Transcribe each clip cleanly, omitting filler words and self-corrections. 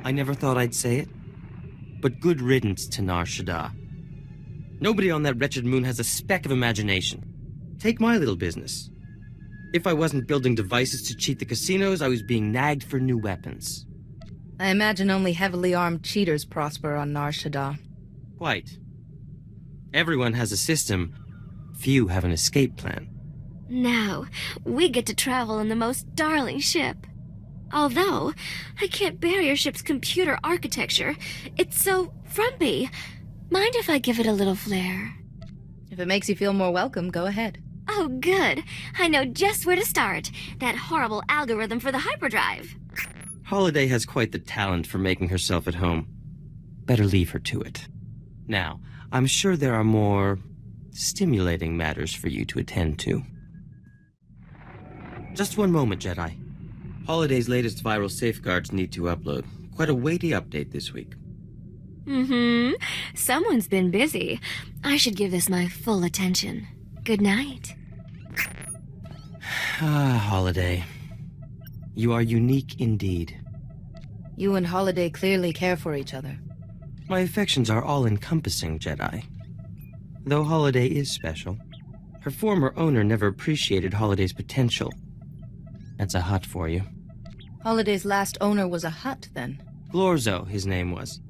I never thought I'd say it, but good riddance to Nar Shaddaa. Nobody on that wretched moon has a speck of imagination. Take my little business. If I wasn't building devices to cheat the casinos, I was being nagged for new weapons. I imagine only heavily armed cheaters prosper on Nar Shaddaa. Quite. Everyone has a system. Few have an escape plan. Now, we get to travel in the most darling ship. Although, I can't bear your ship's computer architecture. It's so frumpy. Mind if I give it a little flair? If it makes you feel more welcome, go ahead. Oh, good. I know just where to start. That horrible algorithm for the hyperdrive. Holiday has quite the talent for making herself at home. Better leave her to it. Now, I'm sure there are more stimulating matters for you to attend to. Just one moment, Jedi. Holiday's latest viral safeguards need to upload. Quite a weighty update this week. Someone's been busy. I should give this my full attention. Good night. Holiday. You are unique indeed. You and Holiday clearly care for each other. My affections are all-encompassing, Jedi. Though Holiday is special, her former owner never appreciated Holiday's potential. That's a hut for you. Holiday's last owner was a hut, then? Glorzo, his name was.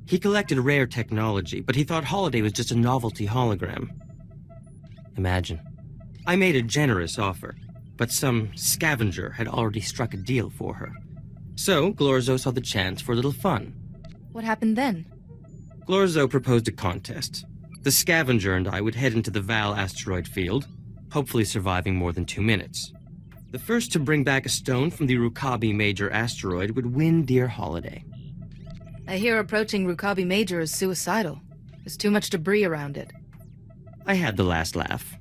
He collected rare technology, but he thought Holiday was just a novelty hologram. Imagine. I made a generous offer, but some scavenger had already struck a deal for her. So, Glorzo saw the chance for a little fun. What happened then? Glorzo proposed a contest. The scavenger and I would head into the Val asteroid field, hopefully surviving more than 2 minutes. The first to bring back a stone from the Rukabi Major asteroid would win dear Holiday. I hear approaching Rukabi Major is suicidal. There's too much debris around it. I had the last laugh.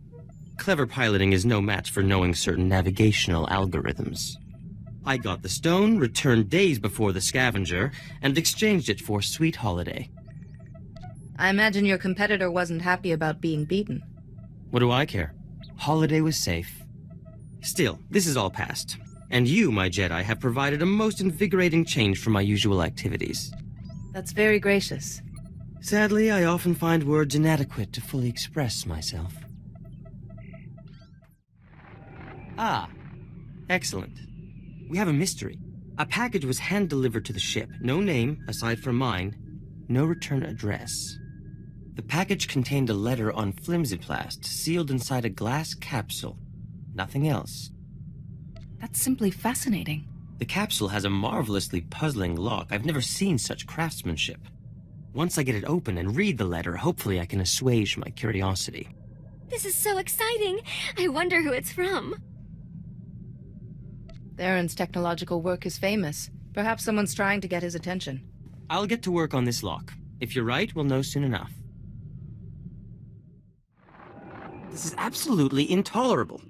Clever piloting is no match for knowing certain navigational algorithms. I got the stone, returned days before the scavenger, and exchanged it for sweet Holiday. I imagine your competitor wasn't happy about being beaten. What do I care? Holiday was safe. Still, this is all past. And you, my Jedi, have provided a most invigorating change from my usual activities. That's very gracious. Sadly, I often find words inadequate to fully express myself. Ah, excellent. We have a mystery. A package was hand-delivered to the ship. No name, aside from mine. No return address. The package contained a letter on flimsiplast, sealed inside a glass capsule. Nothing else. That's simply fascinating. The capsule has a marvelously puzzling lock. I've never seen such craftsmanship. Once I get it open and read the letter, hopefully I can assuage my curiosity. This is so exciting. I wonder who it's from. Tharan's technological work is famous. Perhaps someone's trying to get his attention. I'll get to work on this lock. If you're right, we'll know soon enough. This is absolutely intolerable.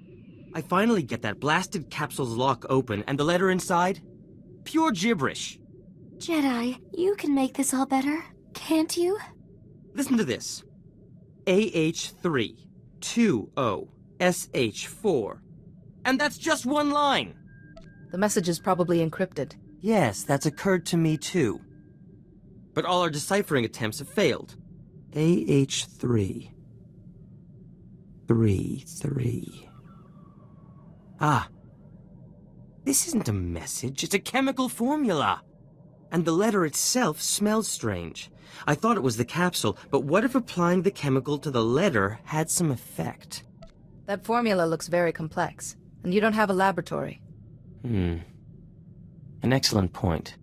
I finally get that blasted capsule's lock open and the letter inside? Pure gibberish. Jedi, you can make this all better, can't you? Listen to this. AH3 20 SH4. And that's just one line. The message is probably encrypted. Yes, that's occurred to me too. But all our deciphering attempts have failed. AH3 3. Ah. This isn't a message, it's a chemical formula. And the letter itself smells strange. I thought it was the capsule, but what if applying the chemical to the letter had some effect? That formula looks very complex, and you don't have a laboratory. An excellent point.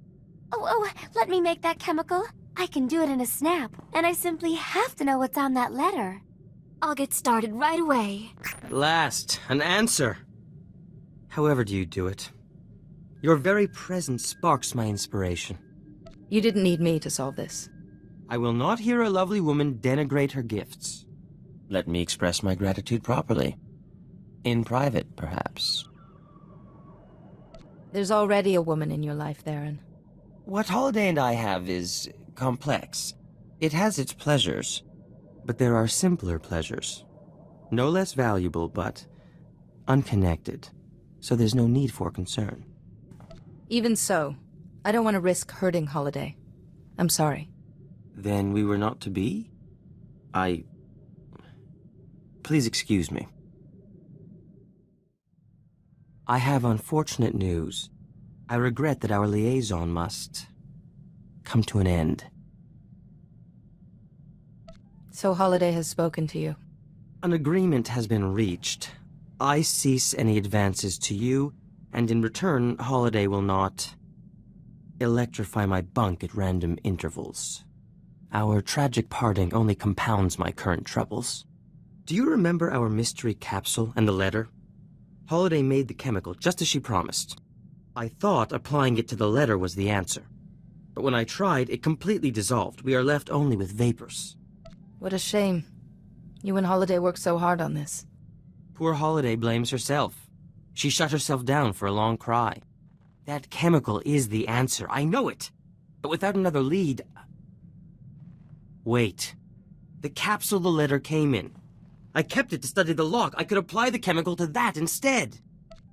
Oh, let me make that chemical. I can do it in a snap, and I simply have to know what's on that letter. I'll get started right away. At last, an answer. However do you do it? Your very presence sparks my inspiration. You didn't need me to solve this. I will not hear a lovely woman denigrate her gifts. Let me express my gratitude properly. In private, perhaps. There's already a woman in your life, Tharan. What Holiday and I have is complex. It has its pleasures, but there are simpler pleasures. No less valuable, but unconnected, so there's no need for concern. Even so, I don't want to risk hurting Holiday. I'm sorry. Then we were not to be? Please excuse me. I have unfortunate news. I regret that our liaison must come to an end. So Holiday has spoken to you. An agreement has been reached. I cease any advances to you, and in return, Holiday will not electrify my bunk at random intervals. Our tragic parting only compounds my current troubles. Do you remember our mystery capsule and the letter? Holiday made the chemical just as she promised. I thought applying it to the letter was the answer. But when I tried, it completely dissolved. We are left only with vapors. What a shame. You and Holiday worked so hard on this. Poor Holiday blames herself. She shut herself down for a long cry. That chemical is the answer. I know it. But without another lead... Wait. The capsule the letter came in. I kept it to study the lock. I could apply the chemical to that instead.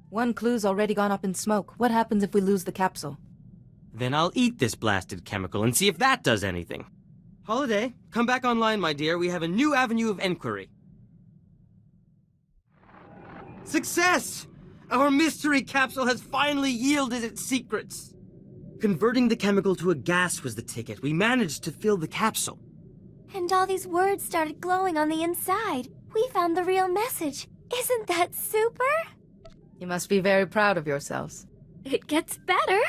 One clue's already gone up in smoke. What happens if we lose the capsule? Then I'll eat this blasted chemical and see if that does anything. Holiday, come back online, my dear. We have a new avenue of enquiry. Success! Our mystery capsule has finally yielded its secrets. Converting the chemical to a gas was the ticket. We managed to fill the capsule. And all these words started glowing on the inside. We found the real message. Isn't that super? You must be very proud of yourselves. It gets better.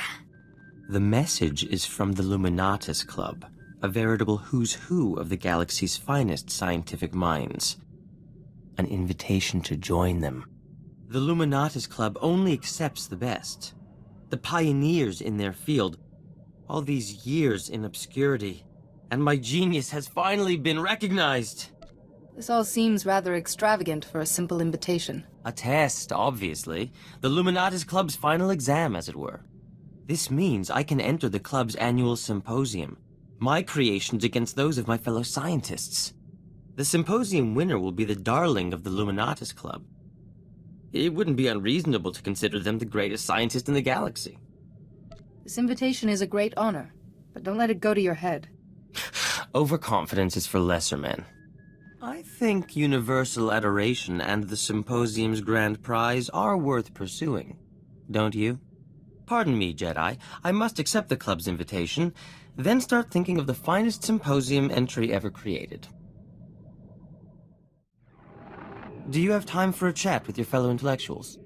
The message is from the Luminatus Club, a veritable who's who of the galaxy's finest scientific minds. An invitation to join them. The Luminatus Club only accepts the best. The pioneers in their field. All these years in obscurity. And my genius has finally been recognized. This all seems rather extravagant for a simple invitation. A test, obviously. The Luminatus Club's final exam, as it were. This means I can enter the club's annual symposium. My creations against those of my fellow scientists. The symposium winner will be the darling of the Luminatus Club. It wouldn't be unreasonable to consider them the greatest scientist in the galaxy. This invitation is a great honor, but don't let it go to your head. Overconfidence is for lesser men. I think universal adoration and the symposium's grand prize are worth pursuing. Don't you? Pardon me, Jedi. I must accept the club's invitation, then start thinking of the finest symposium entry ever created. Do you have time for a chat with your fellow intellectuals?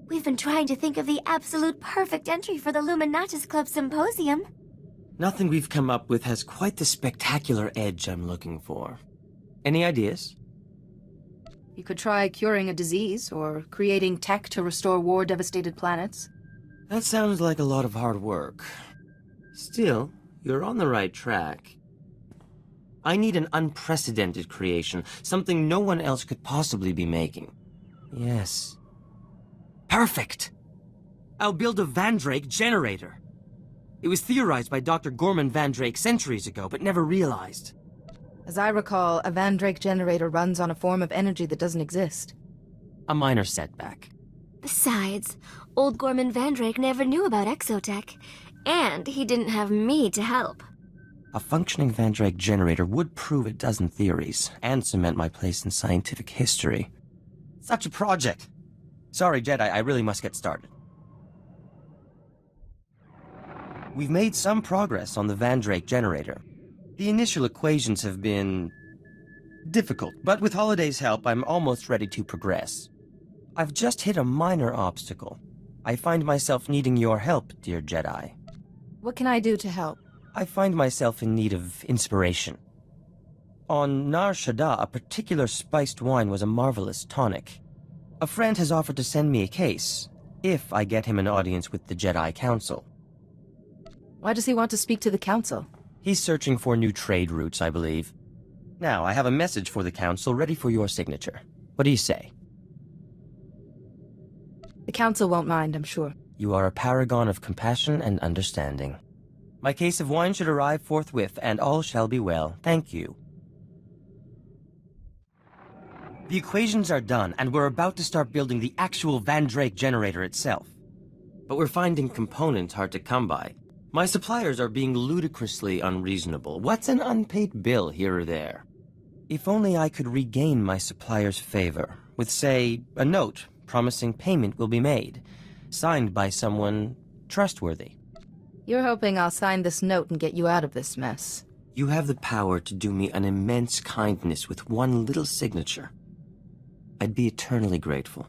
We've been trying to think of the absolute perfect entry for the Luminatus Club Symposium. Nothing we've come up with has quite the spectacular edge I'm looking for. Any ideas? You could try curing a disease, or creating tech to restore war-devastated planets. That sounds like a lot of hard work. Still, you're on the right track. I need an unprecedented creation, something no one else could possibly be making. Yes. Perfect! I'll build a Vandrake generator. It was theorized by Dr. Gorman Vandrake centuries ago, but never realized. As I recall, a Vandrake generator runs on a form of energy that doesn't exist. A minor setback. Besides, old Gorman Vandrake never knew about exotech, and he didn't have me to help. A functioning Vandrake generator would prove a dozen theories, and cement my place in scientific history. Such a project! Sorry, Jedi, I really must get started. We've made some progress on the Vandrake generator. The initial equations have been difficult, but with Holiday's help, I'm almost ready to progress. I've just hit a minor obstacle. I find myself needing your help, dear Jedi. What can I do to help? I find myself in need of inspiration. On Nar Shaddaa, a particular spiced wine was a marvelous tonic. A friend has offered to send me a case, if I get him an audience with the Jedi Council. Why does he want to speak to the Council? He's searching for new trade routes, I believe. Now, I have a message for the Council ready for your signature. What do you say? The Council won't mind, I'm sure. You are a paragon of compassion and understanding. My case of wine should arrive forthwith, and all shall be well. Thank you. The equations are done, and we're about to start building the actual Vandrake generator itself. But we're finding components hard to come by. My suppliers are being ludicrously unreasonable. What's an unpaid bill here or there? If only I could regain my supplier's favor, with, say, a note promising payment will be made, signed by someone trustworthy. You're hoping I'll sign this note and get you out of this mess. You have the power to do me an immense kindness with one little signature. I'd be eternally grateful.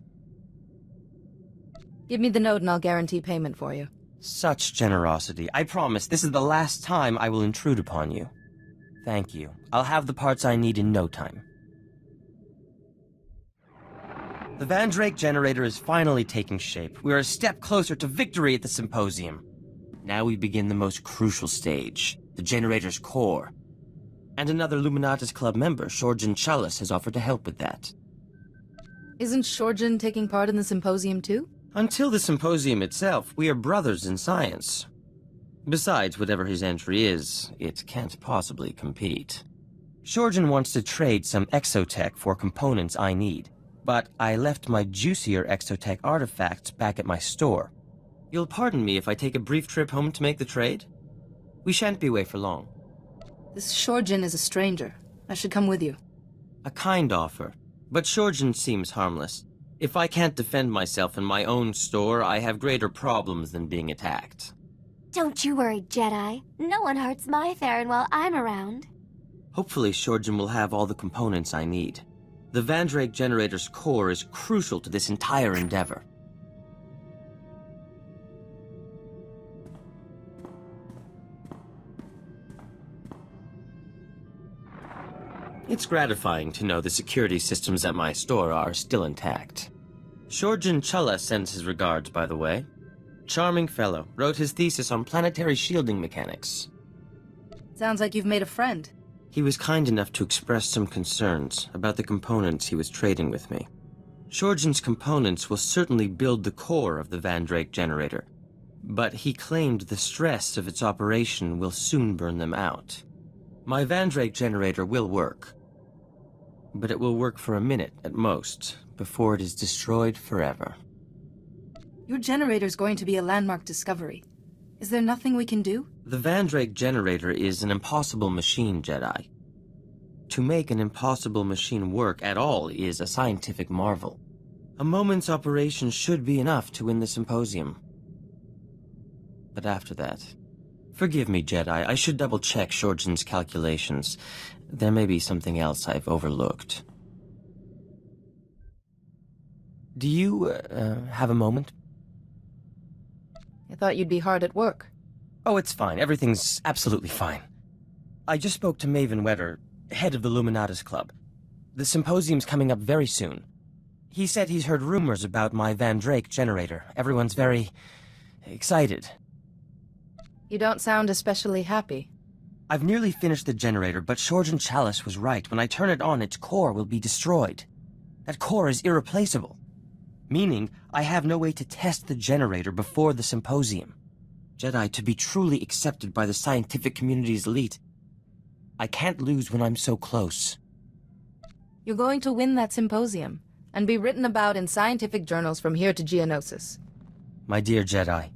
Give me the note and I'll guarantee payment for you. Such generosity. I promise this is the last time I will intrude upon you. Thank you. I'll have the parts I need in no time. The Van Drake generator is finally taking shape. We're a step closer to victory at the symposium. Now we begin the most crucial stage, the generator's core. And another Luminatus Club member, Shorjan Chalice, has offered to help with that. Isn't Shorjan taking part in the symposium too? Until the symposium itself, we are brothers in science. Besides, whatever his entry is, it can't possibly compete. Shorjan wants to trade some exotech for components I need, but I left my juicier exotech artifacts back at my store. You'll pardon me if I take a brief trip home to make the trade? We shan't be away for long. This Shorjan is a stranger. I should come with you. A kind offer, but Shorjan seems harmless. If I can't defend myself in my own store, I have greater problems than being attacked. Don't you worry, Jedi. No one hurts my Tharan while I'm around. Hopefully Shorjan will have all the components I need. The Van Drake generator's core is crucial to this entire endeavor. It's gratifying to know the security systems at my store are still intact. Shorjan Chalice sends his regards, by the way. Charming fellow, wrote his thesis on planetary shielding mechanics. Sounds like you've made a friend. He was kind enough to express some concerns about the components he was trading with me. Shorjan's components will certainly build the core of the Van Drake generator, but he claimed the stress of its operation will soon burn them out. My Van Drake generator will work, but it will work for a minute at most, before it is destroyed forever. Your generator's going to be a landmark discovery. Is there nothing we can do? The Van Drake generator is an impossible machine, Jedi. To make an impossible machine work at all is a scientific marvel. A moment's operation should be enough to win the symposium. But after that... Forgive me, Jedi. I should double-check Shorjan's calculations. There may be something else I've overlooked. Do you, have a moment? I thought you'd be hard at work. Oh, it's fine. Everything's absolutely fine. I just spoke to Maven Wetter, head of the Luminatus Club. The symposium's coming up very soon. He said he's heard rumors about my Van Drake generator. Everyone's very... excited. You don't sound especially happy. I've nearly finished the generator, but Shorjan Chalice was right. When I turn it on, its core will be destroyed. That core is irreplaceable. Meaning, I have no way to test the generator before the symposium. Jedi, to be truly accepted by the scientific community's elite, I can't lose when I'm so close. You're going to win that symposium, and be written about in scientific journals from here to Geonosis. My dear Jedi,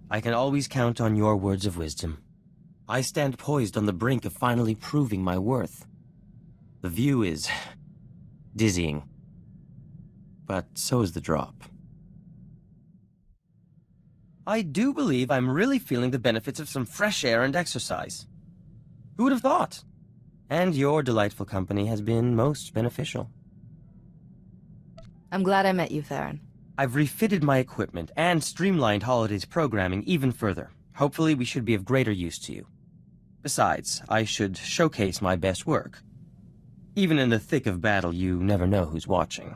I can always count on your words of wisdom. I stand poised on the brink of finally proving my worth. The view is... dizzying. But so is the drop. I do believe I'm really feeling the benefits of some fresh air and exercise. Who would have thought? And your delightful company has been most beneficial. I'm glad I met you, Tharan. I've refitted my equipment and streamlined Holiday's programming even further. Hopefully we should be of greater use to you. Besides, I should showcase my best work. Even in the thick of battle, you never know who's watching.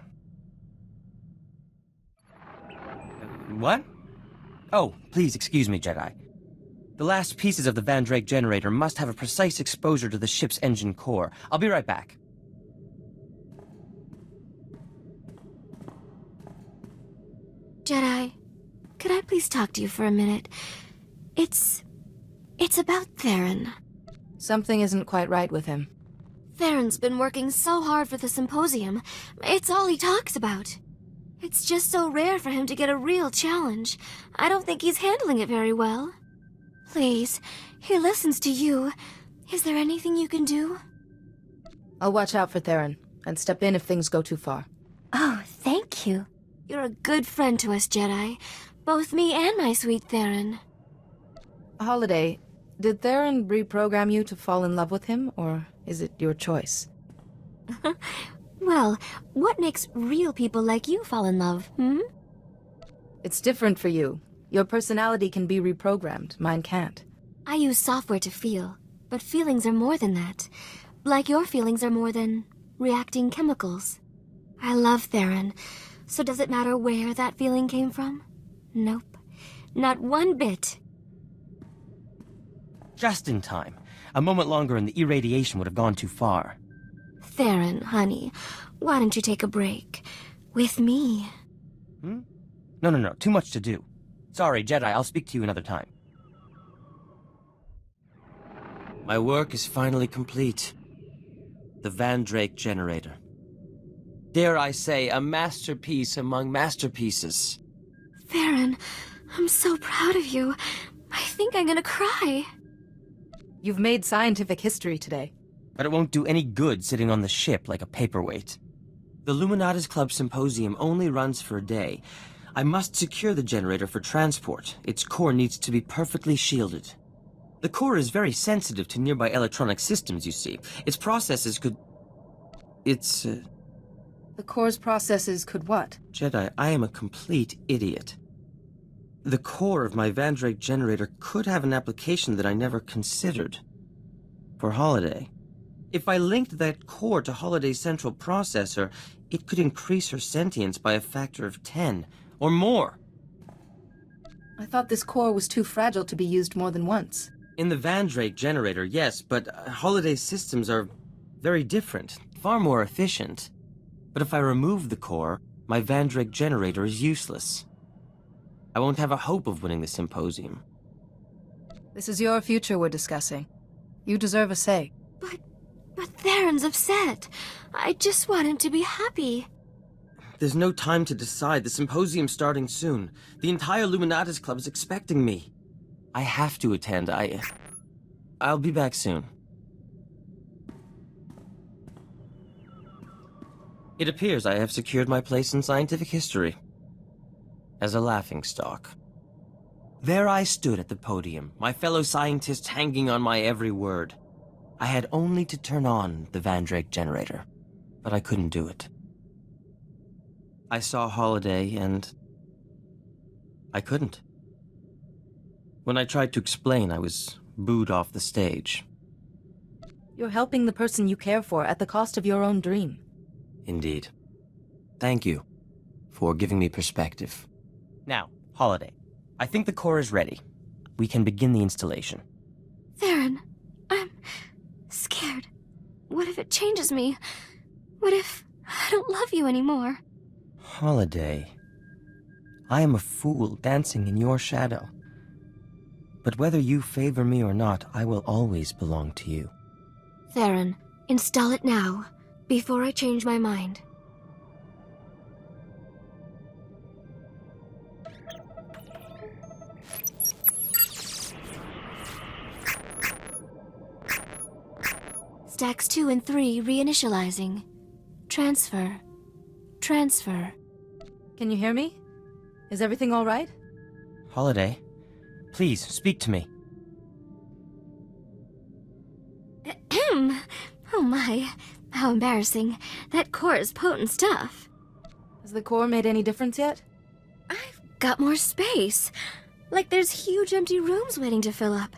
What? Oh, please excuse me, Jedi. The last pieces of the Van Drake generator must have a precise exposure to the ship's engine core. I'll be right back. Jedi, could I please talk to you for a minute? It's about Tharan. Something isn't quite right with him. Tharan's been working so hard for the symposium. It's all he talks about. It's just so rare for him to get a real challenge. I don't think he's handling it very well. Please, he listens to you. Is there anything you can do? I'll watch out for Tharan, and step in if things go too far. Oh, thank you. You're a good friend to us, Jedi. Both me and my sweet Tharan. Holiday, did Tharan reprogram you to fall in love with him, or is it your choice? Well, what makes real people like you fall in love, hmm? It's different for you. Your personality can be reprogrammed, mine can't. I use software to feel, but feelings are more than that. Like your feelings are more than reacting chemicals. I love Tharan, so does it matter where that feeling came from? Nope. Not one bit. Just in time. A moment longer and the irradiation would have gone too far. Tharan, honey, why don't you take a break? With me. No. Too much to do. Sorry, Jedi, I'll speak to you another time. My work is finally complete. The Vandrake generator. Dare I say, a masterpiece among masterpieces. Tharan, I'm so proud of you. I think I'm gonna cry. You've made scientific history today. But it won't do any good sitting on the ship like a paperweight. The Luminatis Club Symposium only runs for a day. I must secure the generator for transport. Its core needs to be perfectly shielded. The core is very sensitive to nearby electronic systems, you see. Its processes could... The core's processes could what? Jedi, I am a complete idiot. The core of my Vandrake generator could have an application that I never considered. For Holiday. If I linked that core to Holiday's central processor, it could increase her sentience by a factor of 10, or more. I thought this core was too fragile to be used more than once. In the Vandrake generator, yes, but Holiday's systems are very different, far more efficient. But if I remove the core, my Vandrake generator is useless. I won't have a hope of winning the symposium. This is your future we're discussing. You deserve a say. But Tharan's upset. I just want him to be happy. There's no time to decide. The symposium's starting soon. The entire Luminatis Club is expecting me. I have to attend. I'll be back soon. It appears I have secured my place in scientific history. As a laughingstock. There I stood at the podium, my fellow scientists hanging on my every word. I had only to turn on the Vandrake generator, but I couldn't do it. I saw Holiday and... I couldn't. When I tried to explain, I was booed off the stage. You're helping the person you care for at the cost of your own dream. Indeed. Thank you for giving me perspective. Now, Holiday, I think the core is ready. We can begin the installation. Tharan, I'm scared. What if it changes me? What if I don't love you anymore? Holiday, I am a fool dancing in your shadow. But whether you favor me or not, I will always belong to you. Tharan, install it now, before I change my mind. Stacks 2 and 3 reinitializing. Transfer. Transfer. Can you hear me? Is everything all right? Holiday, please speak to me. Oh my, how embarrassing. That core is potent stuff. Has the core made any difference yet? I've got more space. Like there's huge empty rooms waiting to fill up.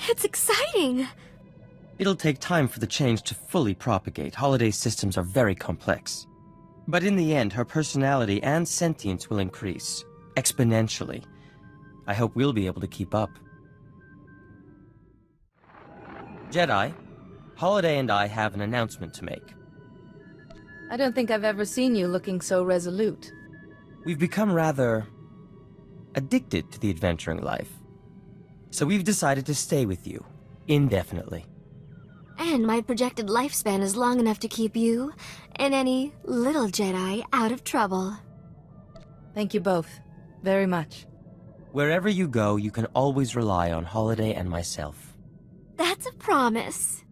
It's exciting. It'll take time for the change to fully propagate. Holiday's systems are very complex. But in the end, her personality and sentience will increase. Exponentially. I hope we'll be able to keep up. Jedi, Holiday and I have an announcement to make. I don't think I've ever seen you looking so resolute. We've become rather... addicted to the adventuring life. So we've decided to stay with you, indefinitely. And my projected lifespan is long enough to keep you and any little Jedi out of trouble. Thank you both. Very much. Wherever you go, you can always rely on Holiday and myself. That's a promise.